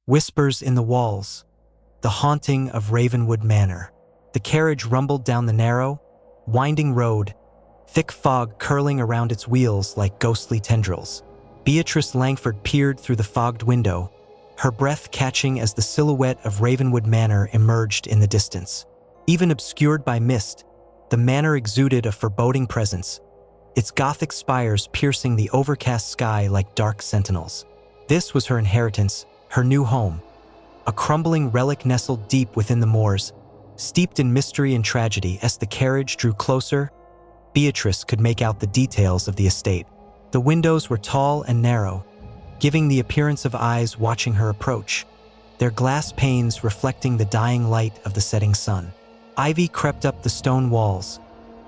Whispers in the walls. The haunting of Ravenwood Manor. The carriage rumbled down the narrow, winding road, thick fog curling around its wheels like ghostly tendrils. Beatrice Langford peered through the fogged window, her breath catching as the silhouette of Ravenwood Manor emerged in the distance. Even obscured by mist, the manor exuded a foreboding presence, its Gothic spires piercing the overcast sky like dark sentinels. This was her inheritance, her new home, a crumbling relic nestled deep within the moors, steeped in mystery and tragedy. As the carriage drew closer, Beatrice could make out the details of the estate. The windows were tall and narrow, giving the appearance of eyes watching her approach, their glass panes reflecting the dying light of the setting sun. Ivy crept up the stone walls,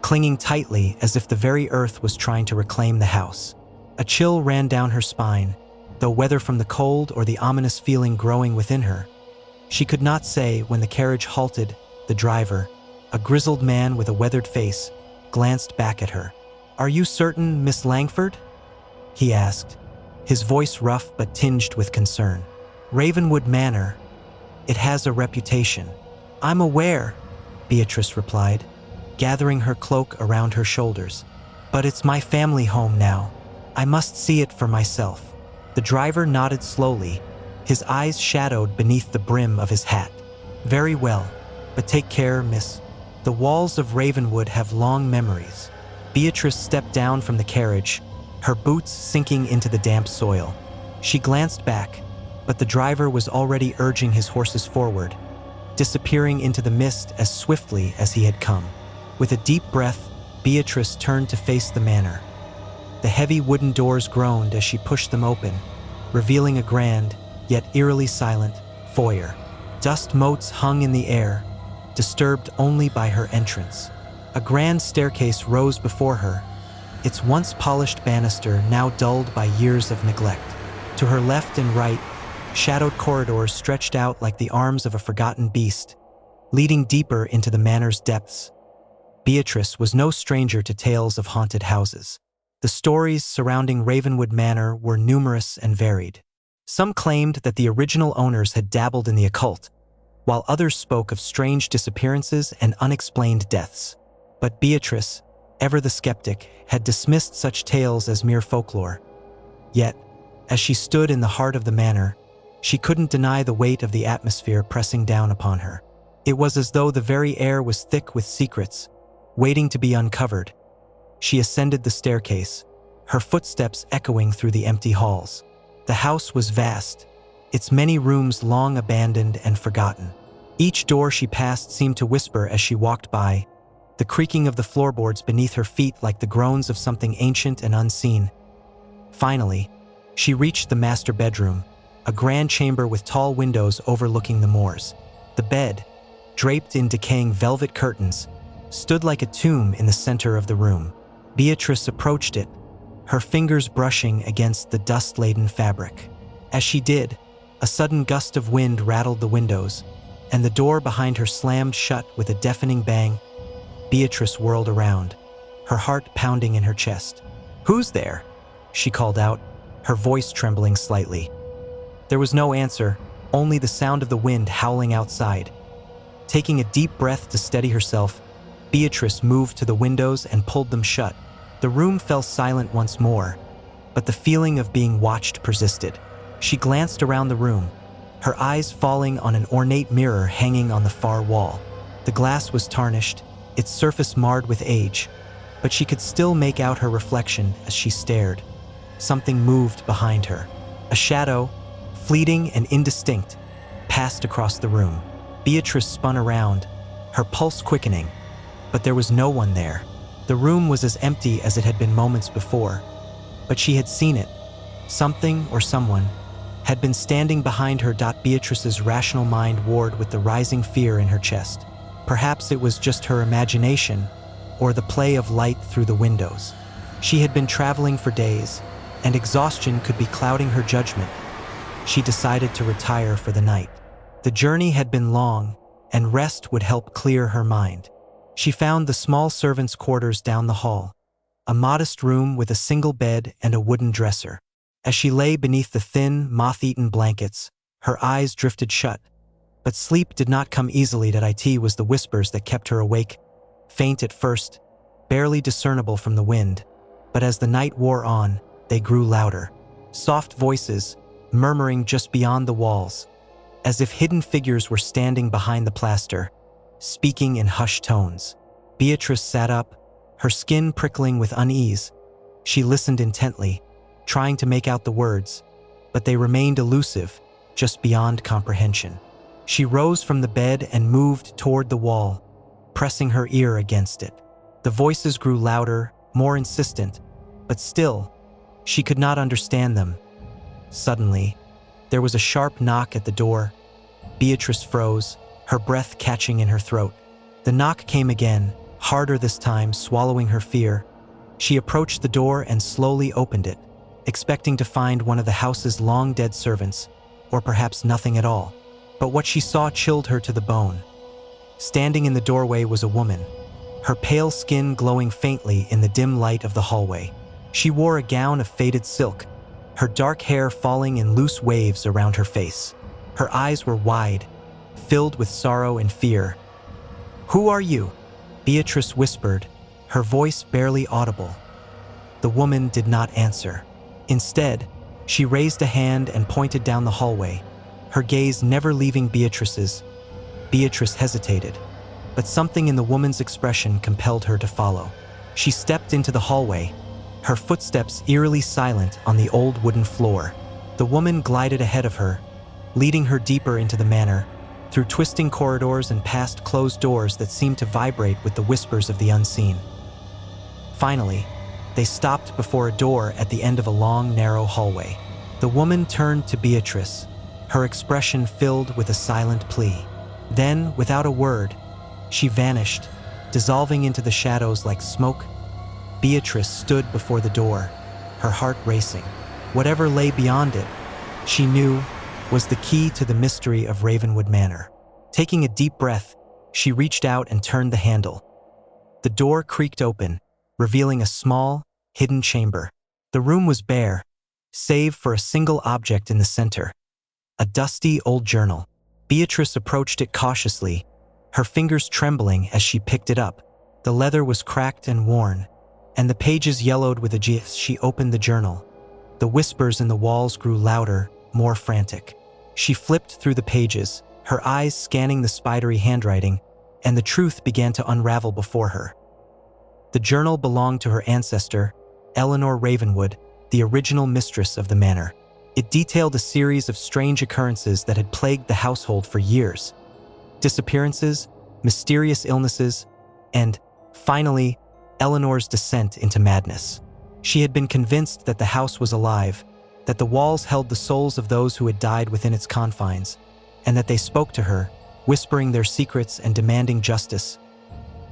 clinging tightly as if the very earth was trying to reclaim the house. A chill ran down her spine, though whether from the cold or the ominous feeling growing within her, she could not say. When the carriage halted, the driver, a grizzled man with a weathered face, glanced back at her. "Are you certain, Miss Langford?" he asked, his voice rough but tinged with concern. "Ravenwood Manor, it has a reputation." "I'm aware," Beatrice replied, gathering her cloak around her shoulders. "But it's my family home now. I must see it for myself." The driver nodded slowly, his eyes shadowed beneath the brim of his hat. "Very well, but take care, miss. The walls of Ravenwood have long memories." Beatrice stepped down from the carriage, her boots sinking into the damp soil. She glanced back, but the driver was already urging his horses forward, disappearing into the mist as swiftly as he had come. With a deep breath, Beatrice turned to face the manor. The heavy wooden doors groaned as she pushed them open, revealing a grand, yet eerily silent, foyer. Dust motes hung in the air, disturbed only by her entrance. A grand staircase rose before her, its once polished banister now dulled by years of neglect. To her left and right, shadowed corridors stretched out like the arms of a forgotten beast, leading deeper into the manor's depths. Beatrice was no stranger to tales of haunted houses. The stories surrounding Ravenwood Manor were numerous and varied. Some claimed that the original owners had dabbled in the occult, while others spoke of strange disappearances and unexplained deaths. But Beatrice, ever the skeptic, had dismissed such tales as mere folklore. Yet, as she stood in the heart of the manor, she couldn't deny the weight of the atmosphere pressing down upon her. It was as though the very air was thick with secrets, waiting to be uncovered. She ascended the staircase, her footsteps echoing through the empty halls. The house was vast, its many rooms long abandoned and forgotten. Each door she passed seemed to whisper as she walked by, the creaking of the floorboards beneath her feet like the groans of something ancient and unseen. Finally, she reached the master bedroom, a grand chamber with tall windows overlooking the moors. The bed, draped in decaying velvet curtains, stood like a tomb in the center of the room. Beatrice approached it, her fingers brushing against the dust-laden fabric. As she did, a sudden gust of wind rattled the windows, and the door behind her slammed shut with a deafening bang. Beatrice whirled around, her heart pounding in her chest. "Who's there?" she called out, her voice trembling slightly. There was no answer, only the sound of the wind howling outside. Taking a deep breath to steady herself, Beatrice moved to the windows and pulled them shut. The room fell silent once more, but the feeling of being watched persisted. She glanced around the room, her eyes falling on an ornate mirror hanging on the far wall. The glass was tarnished, its surface marred with age, but she could still make out her reflection as she stared. Something moved behind her. A shadow, fleeting and indistinct, passed across the room. Beatrice spun around, her pulse quickening, but there was no one there. The room was as empty as it had been moments before, but she had seen it. Something or someone had been standing behind her. Beatrice's rational mind warred with the rising fear in her chest. Perhaps it was just her imagination, or the play of light through the windows. She had been traveling for days, and exhaustion could be clouding her judgment. She decided to retire for the night. The journey had been long, and rest would help clear her mind. She found the small servants' quarters down the hall, a modest room with a single bed and a wooden dresser. As she lay beneath the thin, moth-eaten blankets, Her eyes drifted shut, but sleep did not come easily. It was the whispers that kept her awake, faint at first, barely discernible from the wind, but as the night wore on, they grew louder. Soft voices, murmuring just beyond the walls, as if hidden figures were standing behind the plaster, speaking in hushed tones. Beatrice sat up, her skin prickling with unease. She listened intently, trying to make out the words, but they remained elusive, just beyond comprehension. She rose from the bed and moved toward the wall, pressing her ear against it. The voices grew louder, more insistent, but still, she could not understand them. Suddenly, there was a sharp knock at the door. Beatrice froze, her breath catching in her throat. The knock came again, harder this time, swallowing her fear. She approached the door and slowly opened it, expecting to find one of the house's long-dead servants, or perhaps nothing at all. But what she saw chilled her to the bone. Standing in the doorway was a woman, her pale skin glowing faintly in the dim light of the hallway. She wore a gown of faded silk, her dark hair falling in loose waves around her face. Her eyes were wide, filled with sorrow and fear. "Who are you?" Beatrice whispered, her voice barely audible. The woman did not answer. Instead, she raised a hand and pointed down the hallway, her gaze never leaving Beatrice's. Beatrice hesitated, but something in the woman's expression compelled her to follow. She stepped into the hallway, her footsteps eerily silent on the old wooden floor. The woman glided ahead of her, leading her deeper into the manor, through twisting corridors and past closed doors that seemed to vibrate with the whispers of the unseen. Finally, they stopped before a door at the end of a long, narrow hallway. The woman turned to Beatrice, her expression filled with a silent plea. Then, without a word, she vanished, dissolving into the shadows like smoke. Beatrice stood before the door, her heart racing. Whatever lay beyond it, she knew, was the key to the mystery of Ravenwood Manor. Taking a deep breath, she reached out and turned the handle. The door creaked open, revealing a small, hidden chamber. The room was bare, save for a single object in the center, a dusty old journal. Beatrice approached it cautiously, her fingers trembling as she picked it up. The leather was cracked and worn, and the pages yellowed with age. She opened the journal. The whispers in the walls grew louder, more frantic. She flipped through the pages, her eyes scanning the spidery handwriting, and the truth began to unravel before her. The journal belonged to her ancestor, Eleanor Ravenwood, the original mistress of the manor. It detailed a series of strange occurrences that had plagued the household for years. Disappearances, mysterious illnesses, and, finally, Eleanor's descent into madness. She had been convinced that the house was alive, that the walls held the souls of those who had died within its confines, and that they spoke to her, whispering their secrets and demanding justice.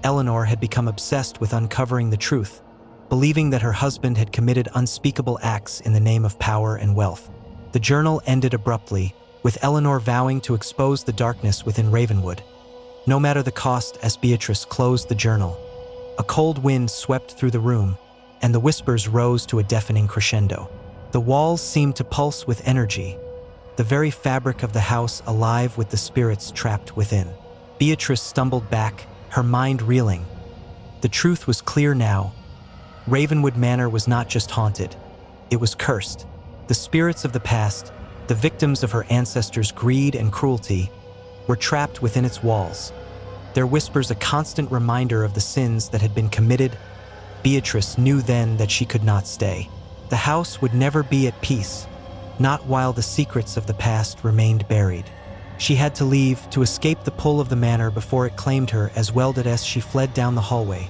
Eleanor had become obsessed with uncovering the truth, believing that her husband had committed unspeakable acts in the name of power and wealth. The journal ended abruptly, with Eleanor vowing to expose the darkness within Ravenwood, no matter the cost. As Beatrice closed the journal, a cold wind swept through the room, and the whispers rose to a deafening crescendo. The walls seemed to pulse with energy, the very fabric of the house alive with the spirits trapped within. Beatrice stumbled back, her mind reeling. The truth was clear now. Ravenwood Manor was not just haunted, it was cursed. The spirits of the past, the victims of her ancestors' greed and cruelty, were trapped within its walls, their whispers a constant reminder of the sins that had been committed. Beatrice knew then that she could not stay. The house would never be at peace, not while the secrets of the past remained buried. She had to leave, to escape the pull of the manor before it claimed her. As well as she fled down the hallway,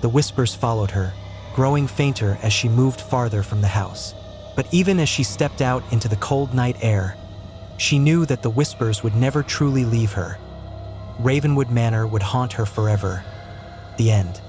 the whispers followed her, growing fainter as she moved farther from the house. But even as she stepped out into the cold night air, she knew that the whispers would never truly leave her. Ravenwood Manor would haunt her forever. The end.